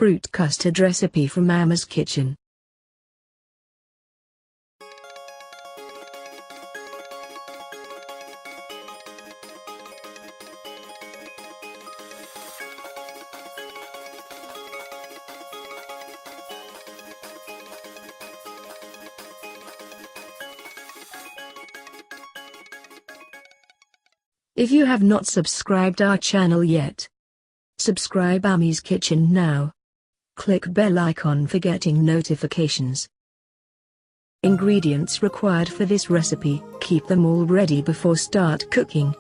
fruit custard recipe from Ammis Kitchen. If you have not subscribed our channel yet, subscribe Ammis Kitchen now. Click bell icon for getting notifications. Ingredients required for this recipe, keep them all ready before start cooking.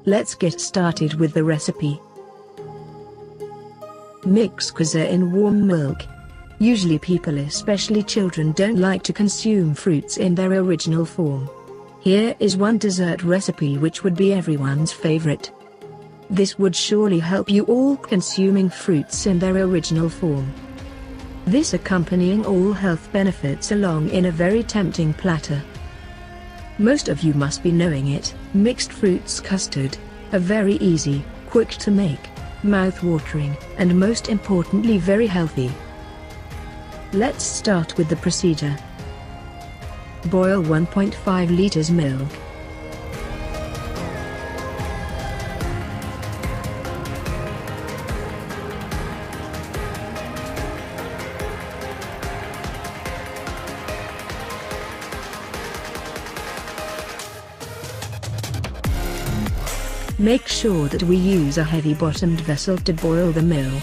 Let's get started with the recipe. Mix Kesar in warm milk. Usually people, especially children, don't like to consume fruits in their original form. Here is one dessert recipe which would be everyone's favorite. This would surely help you all consuming fruits in their original form. This accompanying all health benefits along in a very tempting platter. Most of you must be knowing it, mixed fruits custard, a very easy, quick to make, mouth-watering, and most importantly very healthy. Let's start with the procedure. Boil 1.5 liters milk. Make sure that we use a heavy-bottomed vessel to boil the milk.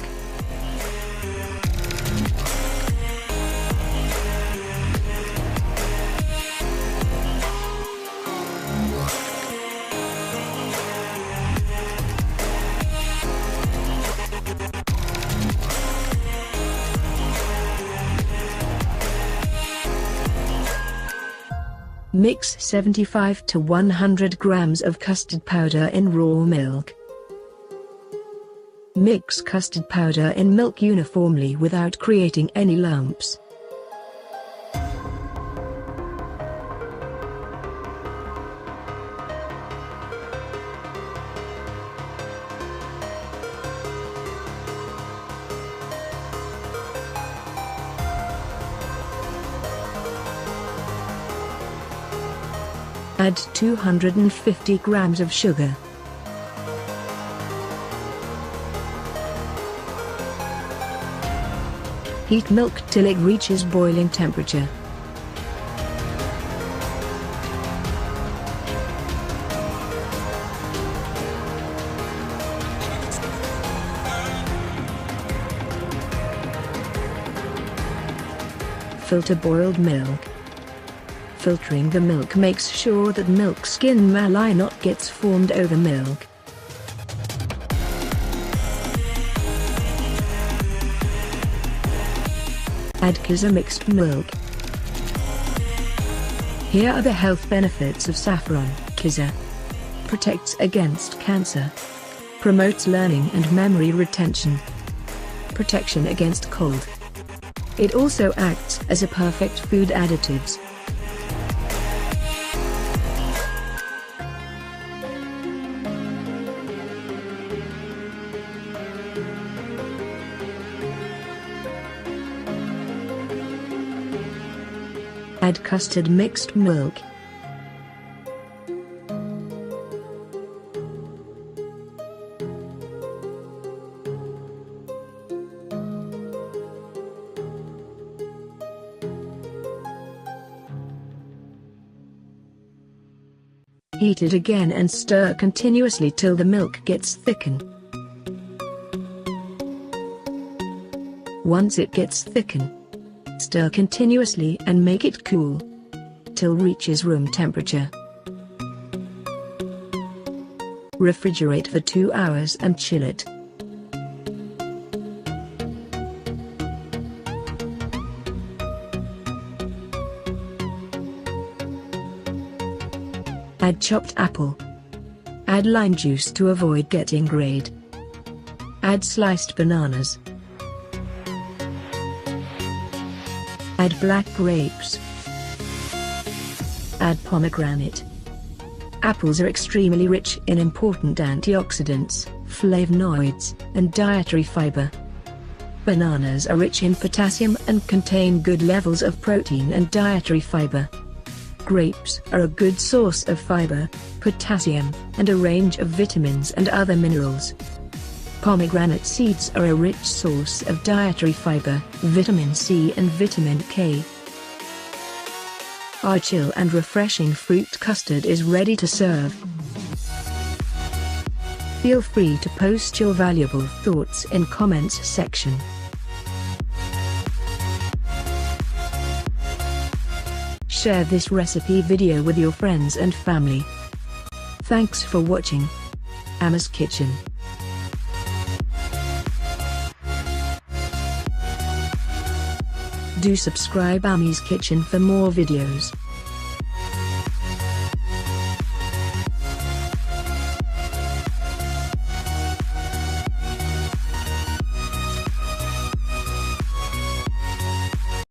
Mix 75 to 100 grams of custard powder in raw milk. Mix custard powder in milk uniformly without creating any lumps. Add 250 grams of sugar. Heat milk till it reaches boiling temperature. Filter boiled milk. Filtering the milk makes sure that milk skin malai gets formed over milk. Add Kesar mixed milk. Here are the health benefits of saffron. Kesar protects against cancer, promotes learning and memory retention, protection against cold. It also acts as a perfect food additives. Add custard mixed milk. Heat it again and stir continuously till the milk gets thickened. Once it gets thickened, stir continuously and make it cool till reaches room temperature. Refrigerate for 2 hours and chill it. Add chopped apple. Add lime juice to avoid getting grayed. Add sliced bananas. Add black grapes. Add pomegranate. Apples are extremely rich in important antioxidants, flavanoids, and dietary fiber. Bananas are rich in potassium and contain good levels of protein and dietary fiber. Grapes are a good source of fiber, potassium, and a range of vitamins and other minerals. Pomegranate seeds are a rich source of dietary fiber, vitamin C and vitamin K. Our chill and refreshing fruit custard is ready to serve. Feel free to post your valuable thoughts in comments section. Share this recipe video with your friends and family. Thanks for watching. Ammis Kitchen. Do subscribe Ammis Kitchen for more videos.